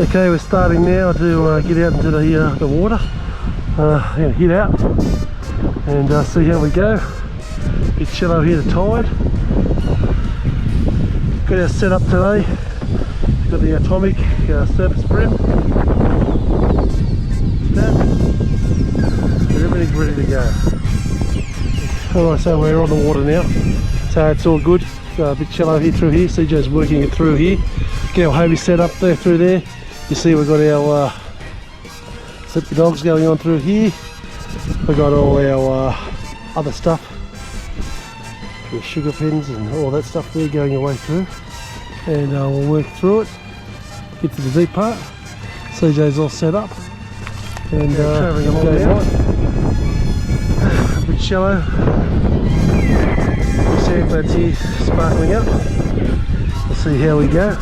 Okay, we're starting now to get out into the water. Gonna head out and see how we go. Bit shallow here, the tide. Got our setup today. Got the atomic surface brim. Everything's ready to go. Alright, so we're on the water now, so it's all good. It's a bit shallow here through here. CJ's working it through here. Get our hobie set up there through there. You see we've got our slippy dogs going on through here. We've got all our other stuff, the sugar pins and all that stuff there going away through. And we'll work through it, get to the deep part. CJ's all set up. And travelling along now. A bit shallow. Sandflats here sparkling up. We'll see how we go.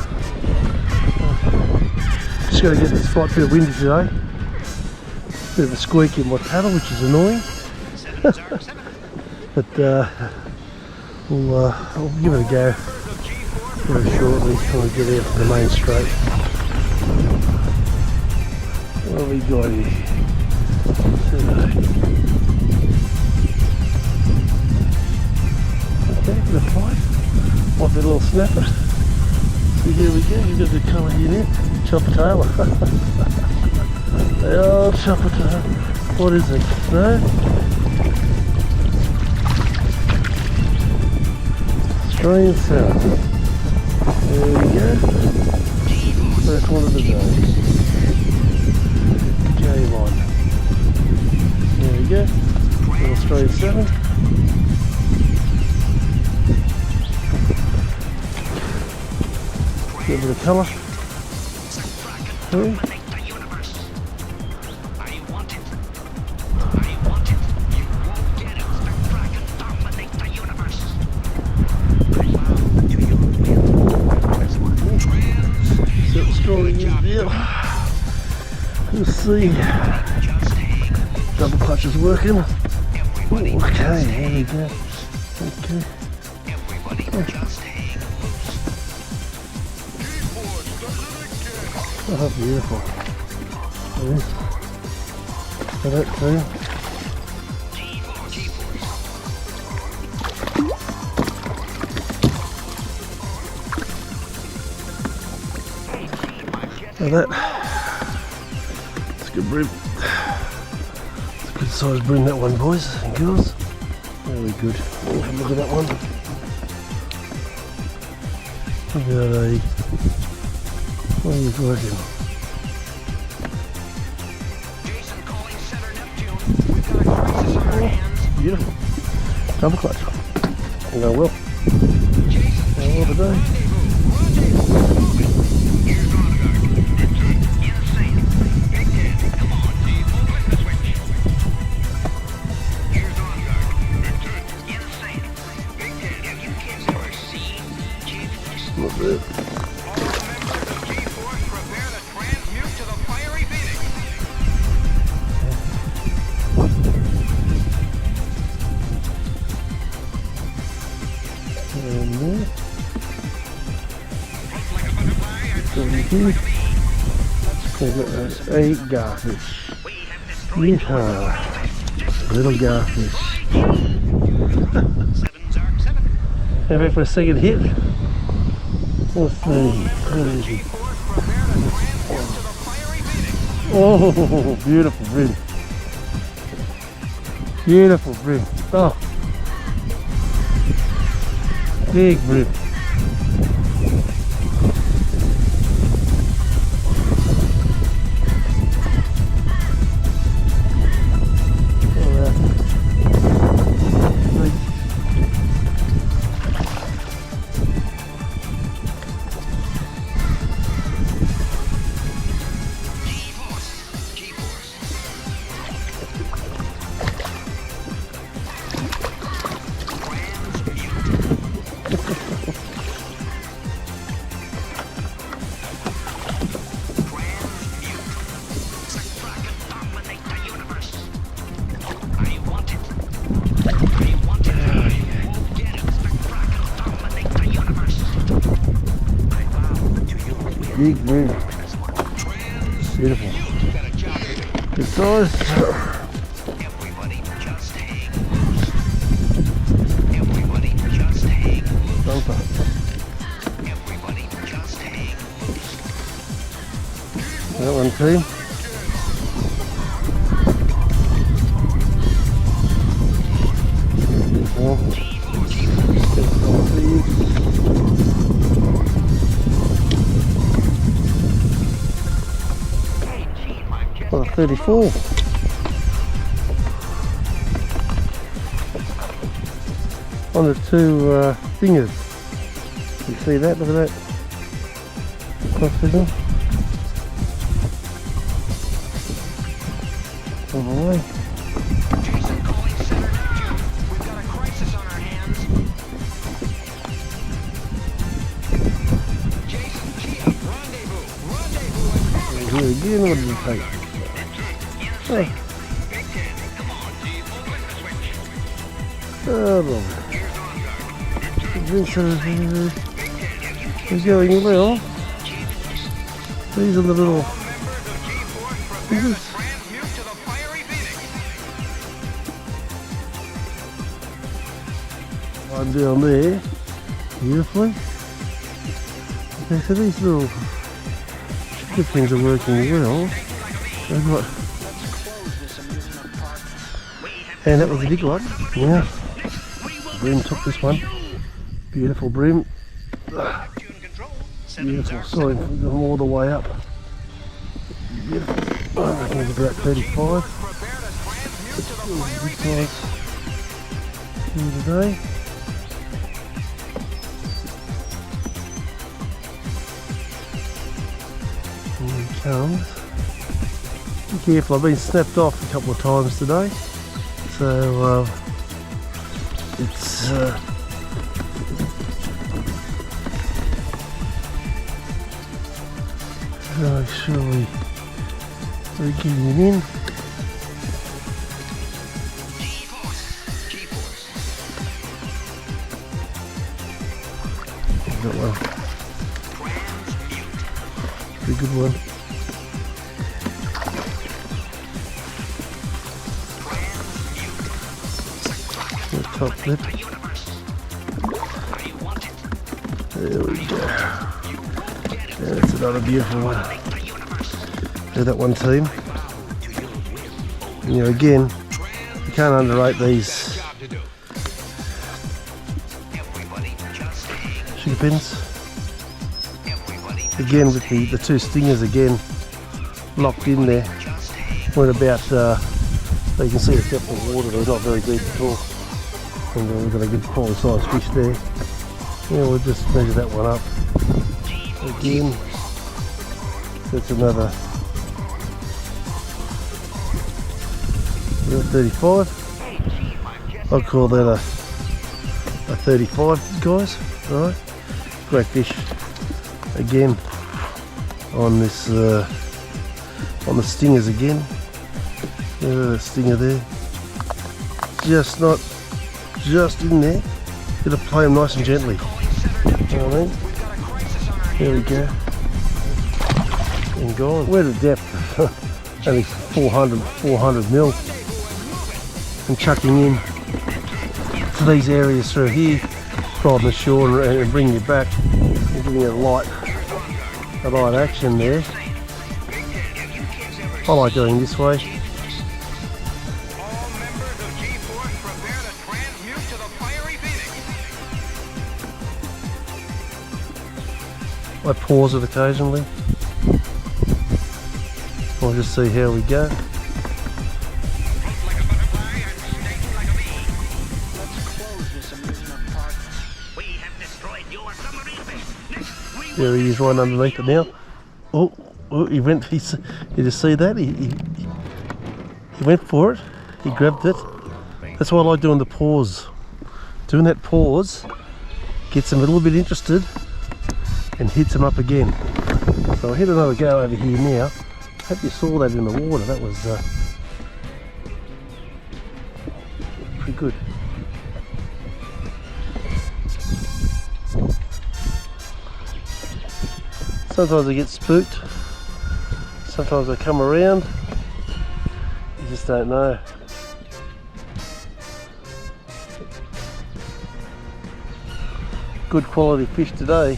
Just got to get this spot a bit windy today. Bit of a squeak in my paddle, which is annoying. But we'll give it a go very shortly when we get out to the main straight. What have we got here? Okay, for the fight. Might be a little snapper. So here we go, we've got the colour here now. Chopper tail. The old chopper tail. What is it? No? Australian South. There we go. First one of the day. Game on. There we go. Little Australian 7. Get a bit of colour. Let's see. Double clutch is working. Ooh, okay, there you go. Okay. Oh, beautiful. There. Got that too. Now that, it's a good bream. It's a good size bream, that one, boys and girls. Really good. Oh, have a look at that one. Look at that, what are you working? Oh, beautiful. Double clutch. I'm going well. Going well today. Not bad. We've got those 8 garfish. Yeehaw. Little garfish. Have it for a second hit. Let's see. Oh, beautiful bream. Beautiful bream. Oh. Big bream. Big bream. Beautiful. Good size. Bumper. That one team. Oh, 34. On the two fingers. You see that? Look at that. Cross fishing. On the way. Jason calling center now. We've got a crisis on our hands. Jason, Kia, rendezvous. Here again, what did you take? Oh, Big 10. Come on, G, open the switch. oh Lord. Vincent is going well. These are the little fingers. Transmute to the fiery phoenix. One down there, beautifully. Okay, so these little good things are working well. They've got, and that was a big one. Yeah, Bream took this one. Beautiful Bream. Beautiful. Sorry, we've gone all the way up. Beautiful. I reckon it's about 35. Big size here today. Here he comes. Be careful, I've been snapped off a couple of times today. So it's make sure we're getting it in. That one. Pretty good one. The top lip. There we go. That's another beautiful one. There's that one team. You know, again, you can't underrate these sugar pins. Again, with the two stingers again locked in there. We're about, you can see the depth of water, they're not very deep at all. And we've got a good quality size fish there. Yeah, we'll just measure that one up. Again, that's another 35. I'll call that a 35, guys. Alright, great fish. Again, on this on the stingers again. The stinger there. Just in there. Gotta play them nice and gently. You know what I mean? There we go. And gone. We're at a depth of only 400 mil. And chucking in to these areas through here, from the shore and bringing you back and giving you a light action there. I like going this way. I pause it occasionally. I'll just see how we go. There he is, right underneath it now. Oh, he went. You just see that? He went for it. He grabbed it. That's why I like doing the pause. Doing that pause gets him a little bit interested and hits him up again. So I hit another go over here now. Hope you saw that in the water. That was pretty good. Sometimes I get spooked. Sometimes they come around, you just don't know. Good quality fish today.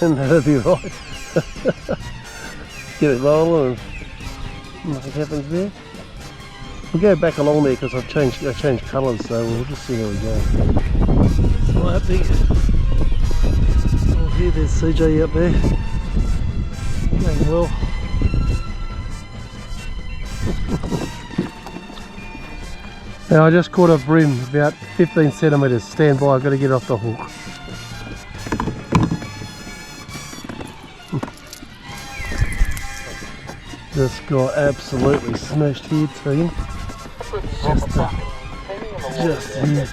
And that'll be right. Get it rolling and nothing happens there. We'll go back along there because I changed colours, so we'll just see how we go. So I think oh, here there's CJ up there. Going well. Now I just caught a bream about 15 centimetres. Stand by, I've got to get off the hook. This guy absolutely smashed here to him. Just here.